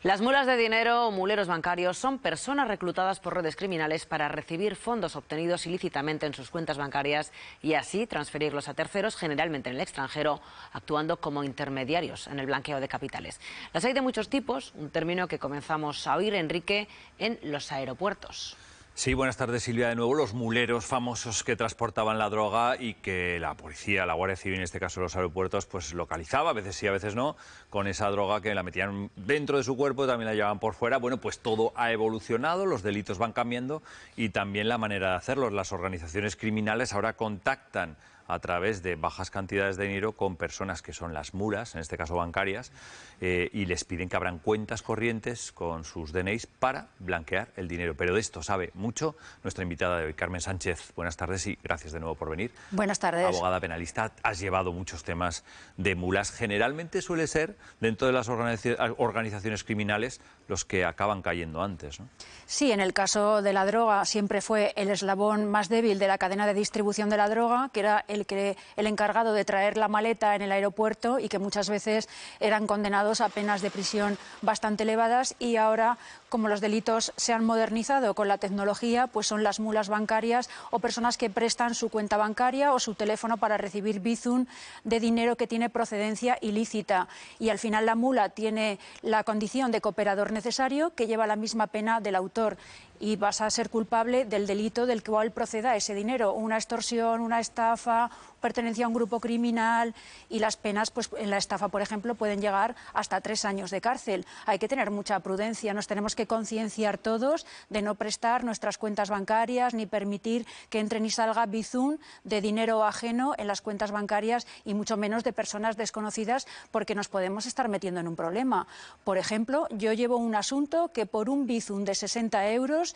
Las mulas de dinero o muleros bancarios son personas reclutadas por redes criminales para recibir fondos obtenidos ilícitamente en sus cuentas bancarias y así transferirlos a terceros, generalmente en el extranjero, actuando como intermediarios en el blanqueo de capitales. Las hay de muchos tipos, un término que comenzamos a oír, Enrique, en los aeropuertos. Sí, buenas tardes, Silvia. De nuevo, los muleros famosos que transportaban la droga y que la policía, la Guardia Civil, en este caso los aeropuertos, pues localizaba, a veces sí, a veces no, con esa droga que la metían dentro de su cuerpo y también la llevaban por fuera. Bueno, pues todo ha evolucionado, los delitos van cambiando y también la manera de hacerlos. Las organizaciones criminales ahora contactan a través de bajas cantidades de dinero con personas que son las mulas, en este caso bancarias, y les piden que abran cuentas corrientes con sus DNIs para blanquear el dinero. Pero de esto sabe mucho nuestra invitada de hoy, Carmen Sánchez. Buenas tardes y gracias de nuevo por venir. Buenas tardes. Abogada penalista, has llevado muchos temas de mulas. Generalmente suele ser, dentro de las organizaciones criminales, los que acaban cayendo antes, ¿no? Sí, en el caso de la droga siempre fue el eslabón más débil de la cadena de distribución de la droga, que era el encargado de traer la maleta en el aeropuerto y que muchas veces eran condenados a penas de prisión bastante elevadas, y ahora, como los delitos se han modernizado con la tecnología, pues son las mulas bancarias o personas que prestan su cuenta bancaria o su teléfono para recibir bizum de dinero que tiene procedencia ilícita, y al final la mula tiene la condición de cooperador necesario, que lleva la misma pena del autor, y vas a ser culpable del delito del cual proceda ese dinero, una extorsión, una estafa, pertenencia a un grupo criminal, y las penas, pues en la estafa, por ejemplo, pueden llegar hasta 3 años de cárcel. Hay que tener mucha prudencia, nos tenemos que concienciar todos de no prestar nuestras cuentas bancarias ni permitir que entre ni salga bizum de dinero ajeno en las cuentas bancarias, y mucho menos de personas desconocidas, porque nos podemos estar metiendo en un problema. Por ejemplo, yo llevo un asunto que por un bizum de 60 euros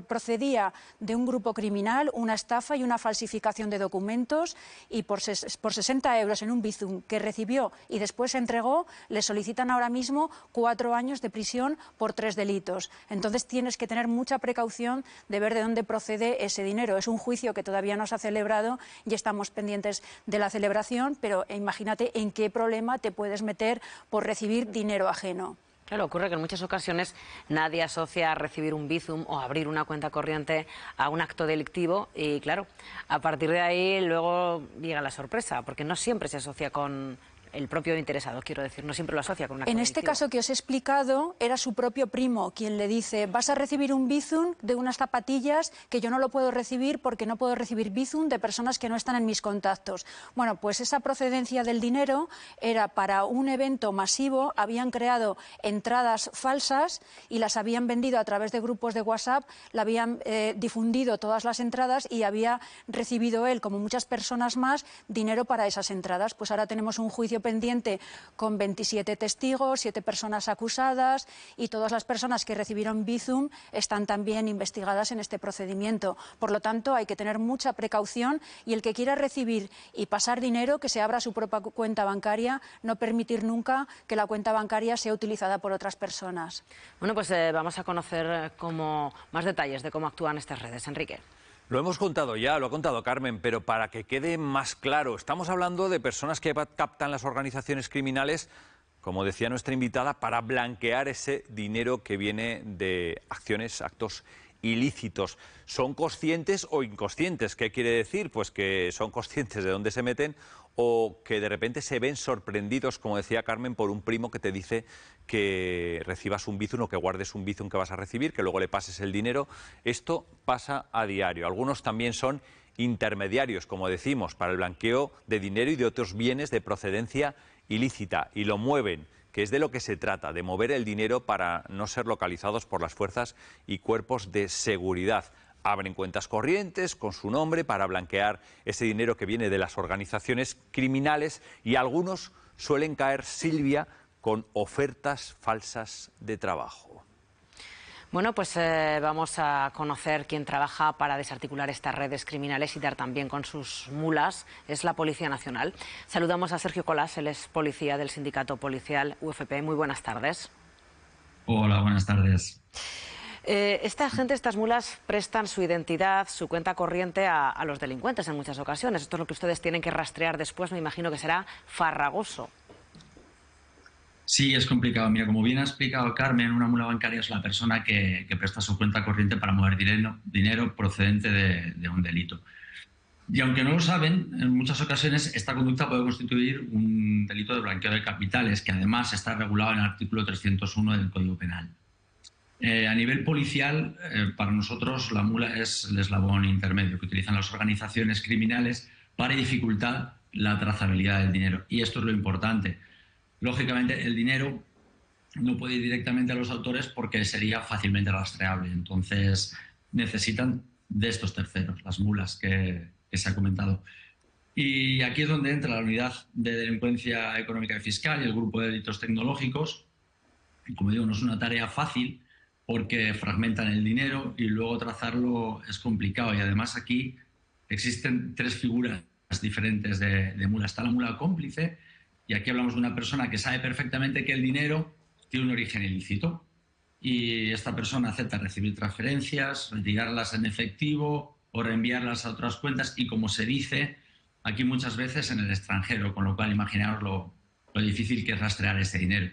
procedía de un grupo criminal, una estafa y una falsificación de documentos, y por 60 euros en un bizum que recibió y después entregó, le solicitan ahora mismo 4 años de prisión por 3 delitos. Entonces tienes que tener mucha precaución de ver de dónde procede ese dinero. Es un juicio que todavía no se ha celebrado y estamos pendientes de la celebración, pero imagínate en qué problema te puedes meter por recibir dinero ajeno. Claro, ocurre que en muchas ocasiones nadie asocia recibir un bizum o abrir una cuenta corriente a un acto delictivo y, claro, a partir de ahí luego llega la sorpresa, porque no siempre se asocia con el propio interesado, quiero decir, no siempre lo asocia con un acto En este delictivo. caso que os he explicado, era su propio primo quien le dice: vas a recibir un bizum de unas zapatillas que yo no lo puedo recibir porque no puedo recibir bizum de personas que no están en mis contactos. Bueno, pues esa procedencia del dinero era para un evento masivo, habían creado entradas falsas y las habían vendido a través de grupos de WhatsApp, le habían difundido todas las entradas y había recibido él, como muchas personas más, dinero para esas entradas. Pues ahora tenemos un juicio pendiente con 27 testigos, 7 personas acusadas, y todas las personas que recibieron bizum están también investigadas en este procedimiento. Por lo tanto, hay que tener mucha precaución, y el que quiera recibir y pasar dinero, que se abra su propia cuenta bancaria, no permitir nunca que la cuenta bancaria sea utilizada por otras personas. Bueno, pues vamos a conocer más detalles de cómo actúan estas redes, Enrique. Lo hemos contado ya, lo ha contado Carmen, pero para que quede más claro, estamos hablando de personas que captan las organizaciones criminales, como decía nuestra invitada, para blanquear ese dinero que viene de acciones, actos ilícitos. ¿Son conscientes o inconscientes? ¿Qué quiere decir? Pues que son conscientes de dónde se meten, o que de repente se ven sorprendidos, como decía Carmen, por un primo que te dice que recibas un bizum o que guardes un bizum que vas a recibir, que luego le pases el dinero. Esto pasa a diario. Algunos también son intermediarios, como decimos, para el blanqueo de dinero y de otros bienes de procedencia ilícita, y lo mueven, que es de lo que se trata, de mover el dinero para no ser localizados por las fuerzas y cuerpos de seguridad. Abren cuentas corrientes con su nombre para blanquear ese dinero que viene de las organizaciones criminales, y algunos suelen caer, Silvia, con ofertas falsas de trabajo. Bueno, pues vamos a conocer quién trabaja para desarticular estas redes criminales y dar también con sus mulas. Es la Policía Nacional. Saludamos a Sergio Colás, él es policía del Sindicato Policial UFP. Muy buenas tardes. Hola, buenas tardes. Esta gente, estas mulas, prestan su identidad, su cuenta corriente a los delincuentes en muchas ocasiones. Esto es lo que ustedes tienen que rastrear después, me imagino que será farragoso. Sí, es complicado. Mira, como bien ha explicado Carmen, una mula bancaria es la persona que presta su cuenta corriente para mover dinero procedente de un delito. Y aunque no lo saben, en muchas ocasiones esta conducta puede constituir un delito de blanqueo de capitales, que además está regulado en el artículo 301 del Código Penal. A nivel policial, para nosotros la mula es el eslabón intermedio que utilizan las organizaciones criminales para dificultar la trazabilidad del dinero. Y esto es lo importante. Lógicamente, el dinero no puede ir directamente a los autores porque sería fácilmente rastreable. Entonces, necesitan de estos terceros, las mulas que se ha comentado. Y aquí es donde entra la Unidad de Delincuencia Económica y Fiscal y el Grupo de Delitos Tecnológicos. Y como digo, no es una tarea fácil porque fragmentan el dinero y luego trazarlo es complicado. Y además aquí existen tres figuras diferentes de mula. Está la mula cómplice, y aquí hablamos de una persona que sabe perfectamente que el dinero tiene un origen ilícito y esta persona acepta recibir transferencias, retirarlas en efectivo o reenviarlas a otras cuentas y, como se dice, aquí muchas veces en el extranjero, con lo cual imaginaos lo difícil que es rastrear ese dinero.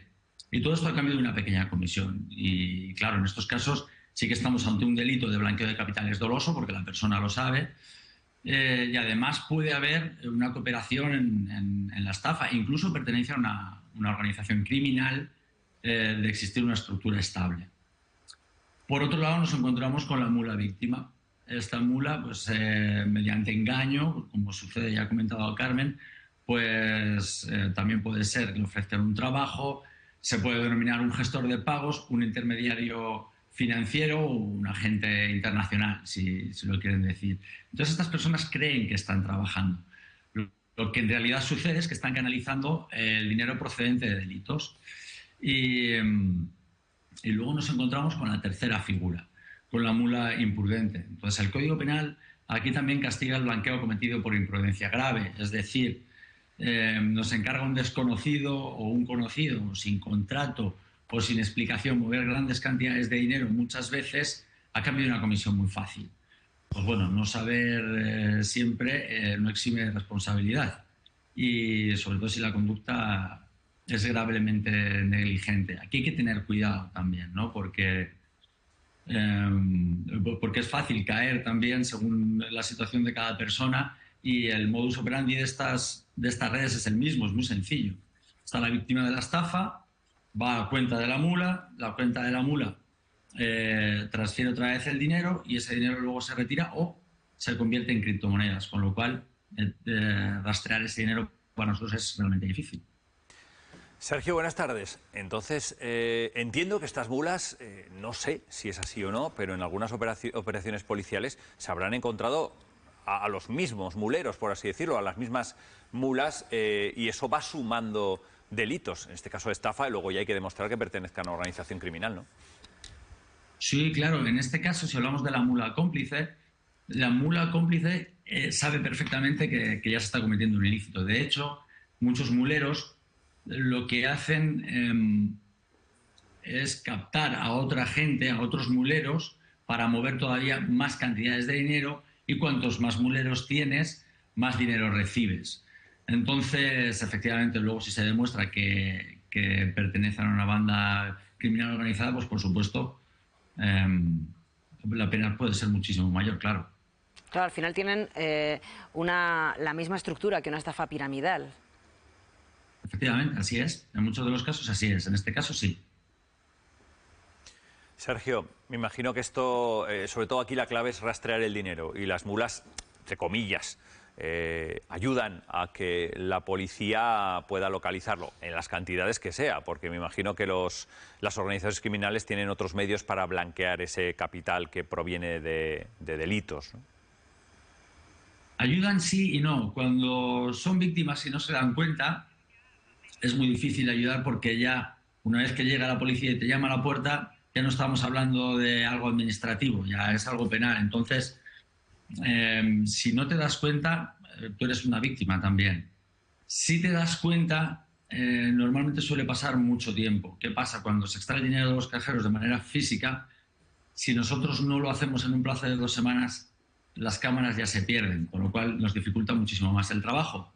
Y todo esto a cambio de una pequeña comisión. Y claro, en estos casos sí que estamos ante un delito de blanqueo de capitales doloso porque la persona lo sabe. Y además puede haber una cooperación en la estafa, incluso pertenencia a una organización criminal de existir una estructura estable. Por otro lado, nos encontramos con la mula víctima. Esta mula, pues mediante engaño, como sucede, ya ha comentado Carmen, pues también puede ser que le ofrezcan un trabajo, se puede denominar un gestor de pagos, un intermediario financiero o un agente internacional, si lo quieren decir. Entonces, estas personas creen que están trabajando. Lo que en realidad sucede es que están canalizando el dinero procedente de delitos. Y luego nos encontramos con la tercera figura, con la mula imprudente. Entonces, el Código Penal aquí también castiga el blanqueo cometido por imprudencia grave, es decir, nos encarga un desconocido o un conocido sin contrato o sin explicación mover grandes cantidades de dinero muchas veces a cambio de una comisión muy fácil. Pues bueno, no saber siempre no exime de responsabilidad, y sobre todo si la conducta es gravemente negligente. Aquí hay que tener cuidado también, ¿no? Porque es fácil caer también según la situación de cada persona, y el modus operandi de estas redes es el mismo, es muy sencillo. Está la víctima de la estafa, va a cuenta de la mula transfiere otra vez el dinero y ese dinero luego se retira o se convierte en criptomonedas, con lo cual rastrear ese dinero para nosotros es realmente difícil. Sergio, buenas tardes. Entonces, entiendo que estas mulas, no sé si es así o no, pero en algunas operaciones policiales se habrán encontrado a los mismos muleros, por así decirlo, a las mismas mulas, y eso va sumando delitos, en este caso de estafa, y luego ya hay que demostrar que pertenezcan a una organización criminal, ¿no? Sí, claro. En este caso, si hablamos de la mula cómplice sabe perfectamente que ya se está cometiendo un ilícito. De hecho, muchos muleros lo que hacen es captar a otra gente, a otros muleros, para mover todavía más cantidades de dinero, y cuantos más muleros tienes, más dinero recibes. Entonces, efectivamente, luego si se demuestra que pertenecen a una banda criminal organizada, pues por supuesto la pena puede ser muchísimo mayor, claro. Claro, al final tienen la misma estructura que una estafa piramidal. Efectivamente, así es. En muchos de los casos así es. En este caso sí. Sergio, me imagino que esto, sobre todo aquí la clave es rastrear el dinero, y las mulas, entre comillas, ayudan a que la policía pueda localizarlo en las cantidades que sea, porque me imagino que las organizaciones criminales tienen otros medios para blanquear ese capital que proviene de delitos, ¿no? Ayudan sí y no. Cuando son víctimas y no se dan cuenta, es muy difícil ayudar, porque ya una vez que llega la policía y te llama a la puerta, ya no estamos hablando de algo administrativo, ya es algo penal. Entonces, si no te das cuenta, tú eres una víctima también. Si te das cuenta, normalmente suele pasar mucho tiempo. ¿Qué pasa? Cuando se extrae el dinero de los cajeros de manera física, si nosotros no lo hacemos en un plazo de 2 semanas, las cámaras ya se pierden, con lo cual nos dificulta muchísimo más el trabajo.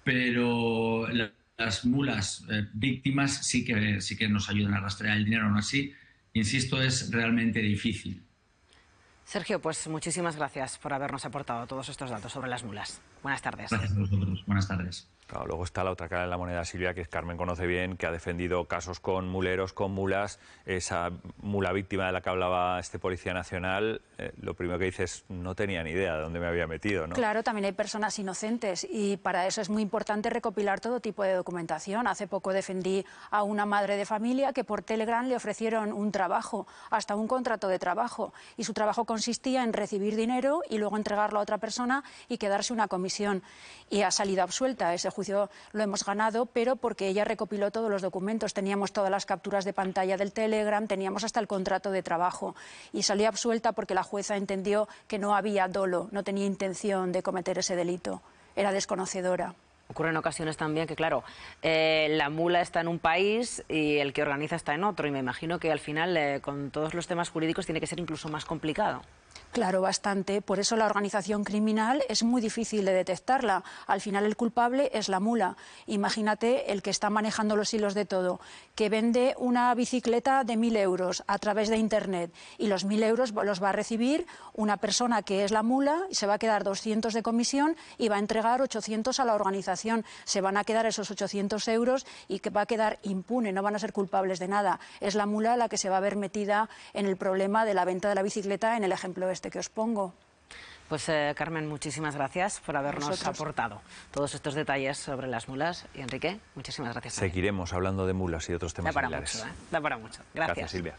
Pero la las mulas víctimas sí que nos ayudan a rastrear el dinero. Aún así, insisto, es realmente difícil. Sergio, pues muchísimas gracias por habernos aportado todos estos datos sobre las mulas. Buenas tardes. Gracias a vosotros. Buenas tardes. Claro, luego está la otra cara de la moneda, Silvia, que Carmen conoce bien, que ha defendido casos con muleros, con mulas. Esa mula víctima de la que hablaba este Policía Nacional, lo primero que dice es, no tenía ni idea de dónde me había metido, ¿no? Claro, también hay personas inocentes y para eso es muy importante recopilar todo tipo de documentación. Hace poco defendí a una madre de familia que por Telegram le ofrecieron un trabajo, hasta un contrato de trabajo, y su trabajo consistía en recibir dinero y luego entregarlo a otra persona y quedarse una comisión. Y ha salido absuelta. Ese juicio lo hemos ganado, pero porque ella recopiló todos los documentos. Teníamos todas las capturas de pantalla del Telegram, teníamos hasta el contrato de trabajo. Y salió absuelta porque la jueza entendió que no había dolo, no tenía intención de cometer ese delito. Era desconocedora. Ocurre en ocasiones también que, claro, la mula está en un país y el que organiza está en otro. Y me imagino que al final, con todos los temas jurídicos, tiene que ser incluso más complicado. Claro, bastante. Por eso la organización criminal es muy difícil de detectarla. Al final el culpable es la mula. Imagínate el que está manejando los hilos de todo, que vende una bicicleta de 1.000 euros a través de Internet y los 1.000 euros los va a recibir una persona que es la mula y se va a quedar 200 de comisión y va a entregar 800 a la organización. Se van a quedar esos 800 euros y que va a quedar impune, no van a ser culpables de nada. Es la mula la que se va a ver metida en el problema de la venta de la bicicleta en el ejemplo que os pongo. Pues Carmen, muchísimas gracias por habernos aportado todos estos detalles sobre las mulas. Y Enrique, muchísimas gracias. Seguiremos hablando de mulas y otros temas similares. Da para mucho. Gracias. Gracias, Silvia.